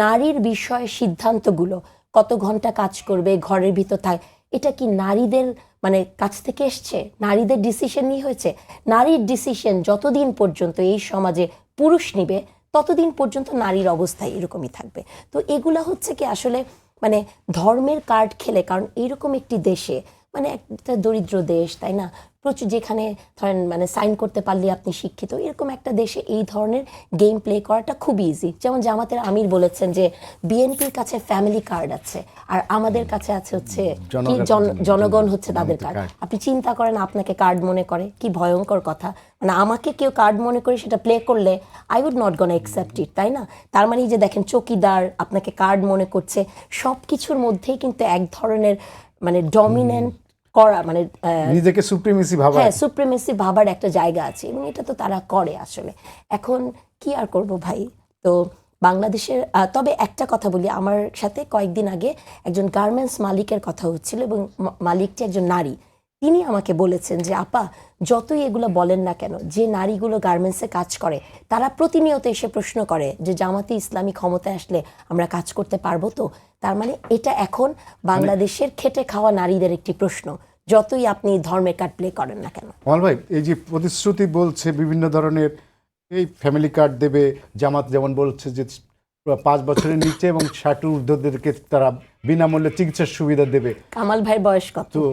নারীর বিষয়ে সিদ্ধান্তগুলো কত ঘন্টা কাজ করবে, ঘরের ভিতর এটা কি নারীদের মানে কাছ থেকে এসছে? নারীদের ডিসিশন নিয়ে হয়েছে? নারীর ডিসিশন যতদিন পর্যন্ত এই সমাজে পুরুষ নিবে ততদিন পর্যন্ত নারীর অবস্থায় এরকমই থাকবে। তো এগুলা হচ্ছে কি আসলে মানে ধর্মের কার্ড খেলে, কারণ এইরকম একটি দেশে মানে একটা দরিদ্র দেশ, তাই না, প্রচুর, যেখানে ধরেন মানে সাইন করতে পারলে আপনি শিক্ষিত, এরকম একটা দেশে এই ধরনের গেম প্লে করাটা খুব ইজি। যেমন জামাতের আমির বলেছেন যে বিএনপির কাছে ফ্যামিলি কার্ড আছে আর আমাদের কাছে আছে হচ্ছে কি জনগণ হচ্ছে তাদের কার্ড। আপনি চিন্তা করেন আপনাকে কার্ড মনে করে, কি ভয়ঙ্কর কথা। মানে আমাকে কেউ কার্ড মনে করে সেটা প্লে করলে I would not gonna accept it, তাই না? তার মানে যে দেখেন চকিদার আপনাকে কার্ড মনে করছে, সব কিছুর মধ্যেই কিন্তু এক ধরনের মানে ডমিনেন্ট করা, মানে নিজেকে সুপ্রিমেসি ভাবা, হ্যাঁ সুপ্রিমেসি ভাবার একটা জায়গা আছে, এবং এটা তো তারা করে আসলে। এখন কি আর করব ভাই। তো বাংলাদেশের তবে একটা কথা বলি, আমার সাথে কয়েকদিন আগে একজন গার্মেন্টস মালিকের কথা হচ্ছিল, এবং মালিকটি একজন নারী। তিনি আমাকে বলেছেন যে আপা, যতই এগুলো বলেন না কেন, যে নারীগুলো গার্মেন্টসে কাজ করে তারা প্রতিনিয়ত এসে প্রশ্ন করে যে জামাতে ইসলামী ক্ষমতায় আসলে আমরা কাজ করতে পারবো তো? তার মানে এটা এখন বাংলাদেশের খেটে খাওয়া নারীদের একটি প্রশ্ন, যতই আপনি ধর্মের কার্ড প্লে করেন না কেন। কমল ভাই, এই যে প্রতিশ্রুতি বলছে বিভিন্ন ধরনের, এই ফ্যামিলি কার্ড দেবে, জামাত যেমন বলছে যে 5 বছরের নিচে এবং 60 ঊর্ধ্বদেরকে তারা বিনামূল্যে চিকিৎসার সুবিধা দেবে। কামাল ভাইয়ের বয়স কত? তো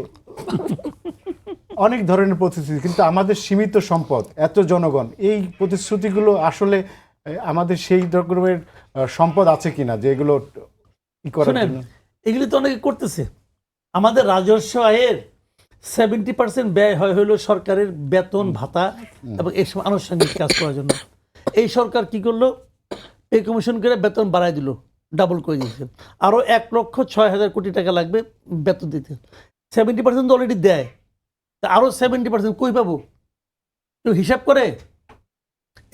অনেক ধরনের প্রতিশ্রুতি, কিন্তু আমাদের সীমিত সম্পদ, এত জনগণ, এই প্রতিশ্রুতিগুলো আসলে আমাদের সেই রকমের সম্পদ আছে কিনা যে এগুলো কি করার জন্য? এগুলি তো অনেকে করতেছে। আমাদের রাজস্ব আয়ের 70% ব্যয় হয় হলো সরকারের বেতন ভাতা এবং এইসব আনুষ্ঠানিক কাজ করার জন্য। এই সরকার কি করলো, পে কমিশন করে বেতন বাড়াই দিল, ডাবল করে দিয়েছে। আরও 1,06,000 কোটি টাকা লাগবে বেতন দিতে। 70% তো অলরেডি দেয়, তা আরও 70% কই পাবো? কেউ হিসাব করে?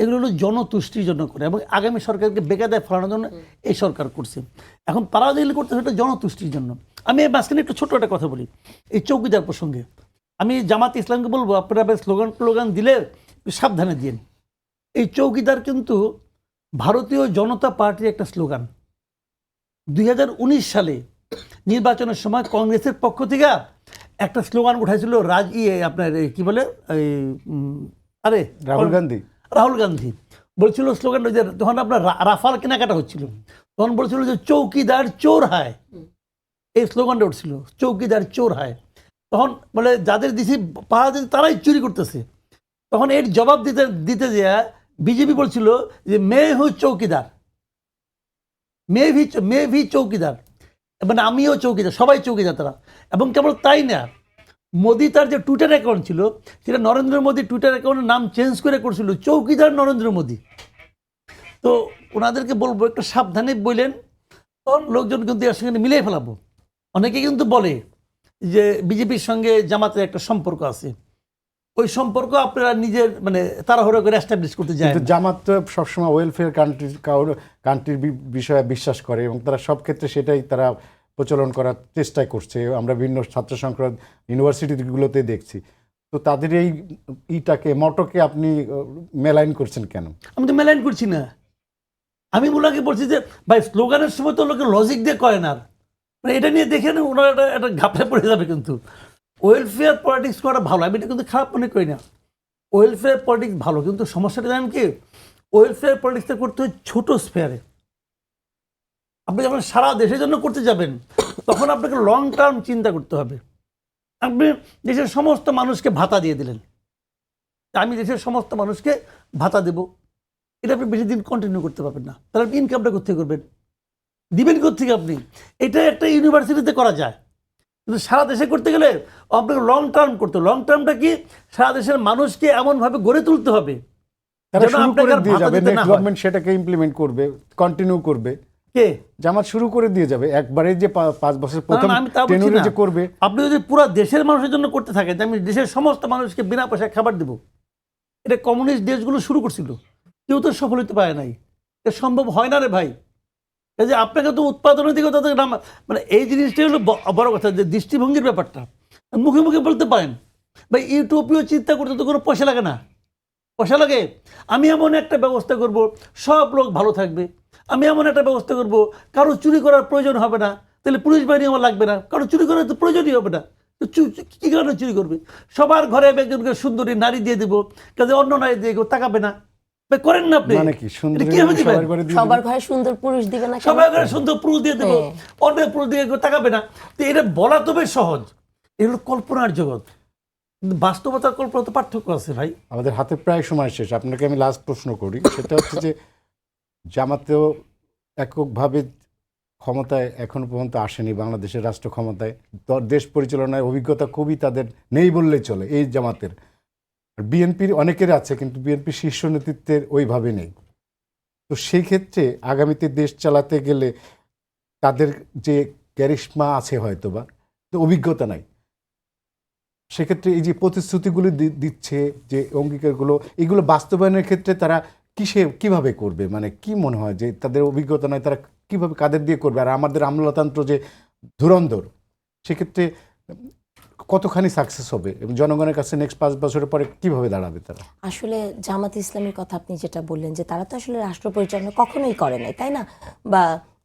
এগুলো হলো জনতুষ্টির জন্য করে, এবং আগামী সরকারকে বেকায়দায় ফেলানোর জন্য এই সরকার করছে। এখন তারা যেগুলো করতেছে এটা জনতুষ্টির জন্য। আমি এই মাঝখানে একটু ছোট একটা কথা বলি এই চৌকিদার প্রসঙ্গে। আমি জামাত ইসলামকে বলবো, আপনারা স্লোগান দিলে একটু সাবধানে দিন। এই চৌকিদার কিন্তু ভারতীয় জনতা পার্টির একটা স্লোগান। 2019 সালে নির্বাচনের সময় কংগ্রেসের পক্ষ থেকে একটা স্লোগান উঠাইছিল আপনার কি বলে আরে রাহুল গান্ধী বলছিল স্লোগান, যে তখন আপনার রাফাল কেনাকাটা হচ্ছিল, তখন বলছিল যে চৌকিদার চোর হায়, এই স্লোগানটা উঠছিল, চৌকিদার চোর হায়। তখন বলে যাদের দিছি পাহারা দিতে তারাই চুরি করতেছে। তখন এর জবাব দিতে যে বিজেপি বলছিল যে মে হু চৌকিদার, মে ভি চৌকিদার, মানে আমিও চৌকিদার, সবাই চৌকিদার তারা। এবং কেবল তাই না, মোদি তার যে টুইটার অ্যাকাউন্ট ছিল সেটা নরেন্দ্র মোদী টুইটার অ্যাকাউন্টের নাম চেঞ্জ করে করছিল চৌকিদার নরেন্দ্র মোদী। তো ওনাদেরকে বলবো একটু সাবধানে বললেন, তখন লোকজন কিন্তু এর সঙ্গে মিলিয়ে ফেলাবো। অনেকে কিন্তু বলে যে বিজেপির সঙ্গে জামাতের একটা সম্পর্ক আছে, ওই সম্পর্ক আপনারা নিজের মানে তাড়াহুড়ো করে এস্টাবলিশ করতে যায়। জামাত তো সবসময় ওয়েলফেয়ার কান্ট্রির বিষয়ে বিশ্বাস করে, এবং তারা সব ক্ষেত্রে সেটাই তারা প্রচলন করার চেষ্টাই করছে। আমরা বিভিন্ন ছাত্র সংসদ ইউনিভার্সিটিগুলোতে দেখছি। তো তাদের এই মটোকে আপনি মেলাইন করছেন কেন? আমি তো মেলাইন করছি না, আমি ওনাকে বলছি যে ভাই স্লোগানের সময় তো লোকে লজিক দিয়ে করে না, মানে এটা নিয়ে দেখে না ওনারা একটা ঘাপড়ে পড়ে যাবে। কিন্তু ওয়েলফেয়ার পলিটিক্স করা ভালো, আমি এটা কিন্তু খারাপ মনে করি না। ওয়েলফেয়ার পলিটিক্স ভালো, কিন্তু সমস্যাটা জানেন কি, ওয়েলফেয়ার পলিটিক্সটা করতে হয় ছোট স্পেয়ারে। আপনি যখন সারা দেশের জন্য করতে যাবেন তখন আপনাকে লং টার্ম চিন্তা করতে হবে। আপনি দেশের সমস্ত মানুষকে ভাতা দিয়ে দিলেন, আমি দেশের সমস্ত মানুষকে ভাতা দেব, এটা আপনি বেশি দিন কন্টিনিউ করতে পারবেন না। তাহলে আপনি ইনকামটা কোথেকে করবেন, দিবেন কোথেকে আপনি? এটা একটা ইউনিভার্সিটিতে করা যায়, কিন্তু সারা দেশে করতে গেলে আপনাকে লং টার্ম করতে। লং টার্মটা কি, সারা দেশের মানুষকে এমনভাবে গড়ে তুলতে হবে তারা যেন শুরু আপনাকে করে আর দিয়ে ভাতা যাবে, দিতে না নেক্সট হয়। গভর্নমেন্ট সেটাকে ইমপ্লিমেন্ট করবে, কন্টিনিউ করবে। কে? জামাত শুরু করে দিয়ে যাবে একবারে, যে 5 বছর প্রথম আমি তা বলছি টেনুরে না। যে করবে। আপনি যদি পুরো দেশের মানুষের জন্য করতে থাকেন যে আমি দেশের সমস্ত মানুষকে বিনা পয়সায় খাবার দেব, এটা কমিউনিস্ট দেশগুলো শুরু করছিল, কেউ তো সফল হতে পারে নাই। এটা সম্ভব হয় না রে ভাই। এই যে আপনাকে তো উৎপাদনের দিকে তাদের মানে এই জিনিসটাই হলো বড় কথা, যে দৃষ্টিভঙ্গির ব্যাপারটা মুখে মুখে বলতে পারেন। ভাই ইউটোপিও চিন্তা করতে তো কোনো পয়সা লাগে না। পয়সা লাগে? আমি এমন একটা ব্যবস্থা করব সব লোক ভালো থাকবে, আমি এমন একটা ব্যবস্থা করব কারো চুরি করার প্রয়োজন হবে না, তাহলে পুলিশ বাহিনী আমার লাগবে না, কারো চুরি করার তো প্রয়োজনই হবে না। তো কি কারণে চুরি করবে? সবার ঘরে আমি একজনকে সুন্দরী নারী দিয়ে দেবো, কাজে অন্য নারী দিয়ে কেউ তাকাবে না। ভাই করেন না আপনি? মানে কি এটা সুন্দর কিভাবে দিবেন? সবার ঘরে দিয়ে সবার দিবে? ঘরে সুন্দর পুরুষ দিবে না কেন? সবাই ঘরে সুন্দর পুরুষ দিয়ে দেবো, হ্যাঁ। অন্য পুরুষ দিয়ে কেউ তাকাবে না। তো এটা বলা তো বেশ সহজ, এগুলো কল্পনার জগৎ, কিন্তু বাস্তবতার কল্পনা তো পার্থক্য আছে ভাই। আমাদের হাতে প্রায় সময় শেষ। আপনাকে আমি লাস্ট প্রশ্ন করি, সেটা হচ্ছে যে জামাতেও এককভাবে ক্ষমতায় এখনো পর্যন্ত আসেনি, বাংলাদেশের রাষ্ট্র ক্ষমতায় দেশ পরিচালনায় অভিজ্ঞতা খুবই তাদের নেই বললেই চলে এই জামাতের। বিএনপির অনেকের আছে, কিন্তু বিএনপির শীর্ষ নেতৃত্বের ওইভাবে নেই। তো সেই ক্ষেত্রে আগামীতে দেশ চালাতে গেলে তাদের যে ক্যারিশমা আছে হয়তো বা, তো অভিজ্ঞতা নাই। সেক্ষেত্রে এই যে প্রতিশ্রুতিগুলো দিচ্ছে, যে অঙ্গীকারগুলো, এগুলো বাস্তবায়নের ক্ষেত্রে তারা কিভাবে করবে? মানে কি মনে হয় যে তাদের অভিজ্ঞতা নয়, তারা কিভাবে কাদের দিয়ে করবে? আর আমাদের আমলাতন্ত্র যে ধুরন্ধর, সেক্ষেত্রে কতখানি সাকসেস হবে এবং জনগণের কাছে নেক্সট 5 বছরের পরে কিভাবে দাঁড়াবে তারা? আসলে জামাত ইসলামের কথা আপনি যেটা বললেন, যে তারা তো আসলে রাষ্ট্র পরিচালনা কখনোই করে নাই, তাই না? বা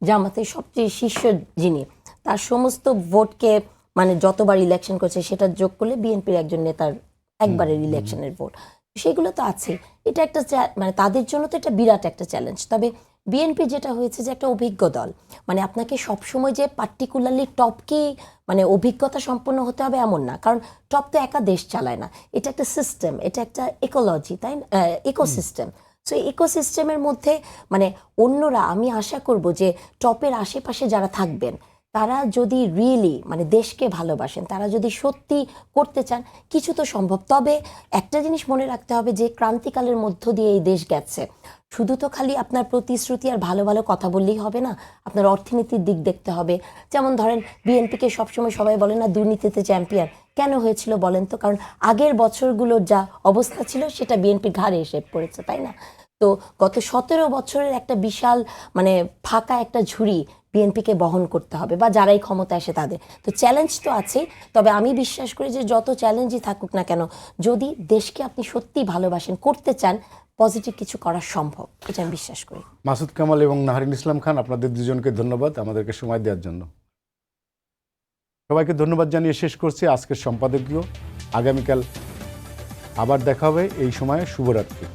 জামাতের সবচেয়ে শীর্ষ যিনি, তার সমস্ত ভোটকে মানে যতবার ইলেকশন করছে সেটা যোগ করলে বিএনপির একজন নেতার একবারের ইলেকশনের ভোট, সেগুলো তো আছে। এটা একটা মানে তাদের জন্য তো এটা বিরাট একটা চ্যালেঞ্জ। তবে বিএনপি যেটা হয়েছে যে একটা অভিজ্ঞ দল, মানে আপনাকে সবসময় যে পার্টিকুলারলি টপকেই মানে অভিজ্ঞতা সম্পন্ন হতে হবে এমন না, কারণ টপ তো একা দেশ চালায় না, এটা একটা সিস্টেম, এটা একটা ইকোলজি, তাই না? ইকোসিস্টেম। সো ইকোসিস্টেমের মধ্যে মানে অন্যরা, আমি আশা করব যে টপের আশেপাশে যারা থাকবেন তারা যদি রিয়েলি মানে দেশকে ভালোবাসেন, তারা যদি সত্যি করতে চান, কিছু তো সম্ভব। তবে একটা জিনিস মনে রাখতে হবে যে ক্রান্তিকালের মধ্য দিয়ে এই দেশ গেছে, শুধু তো খালি আপনার প্রতিশ্রুতি আর ভালো ভালো কথা বললেই হবে না, আপনার অর্থনীতির দিক দেখতে হবে। যেমন ধরেন বিএনপিকে সবসময় সবাই বলে না দুর্নীতিতে চ্যাম্পিয়ন, কেন হয়েছিল বলেন তো? কারণ আগের বছরগুলোর যা অবস্থা ছিল সেটা বিএনপির ঘাড়ে এসে পড়েছে, তাই না? তো গত 17 বছরের একটা বিশাল মানে ফাঁকা একটা ঝুড়ি বিএনপিকে বহন করতে হবে, বা যারাই ক্ষমতা আসে তাদের। তো চ্যালেঞ্জ তো আছেই, তবে আমি বিশ্বাস করি যে যত চ্যালেঞ্জই থাকুক না কেন, যদি দেশকে আপনি সত্যি ভালোবাসেন, করতে চান, পজিটিভ কিছু করা সম্ভব, এটা আমি বিশ্বাস করি। মাসুদ কামাল এবং নাহারিন ইসলাম খান, আপনাদের দুজনকে ধন্যবাদ আমাদেরকে সময় দেওয়ার জন্য। সবাইকে ধন্যবাদ জানিয়ে শেষ করছি আজকের সম্পাদকীয়। আগামীকাল আবার দেখা হবে এই সময়ে। শুভরাত্রি।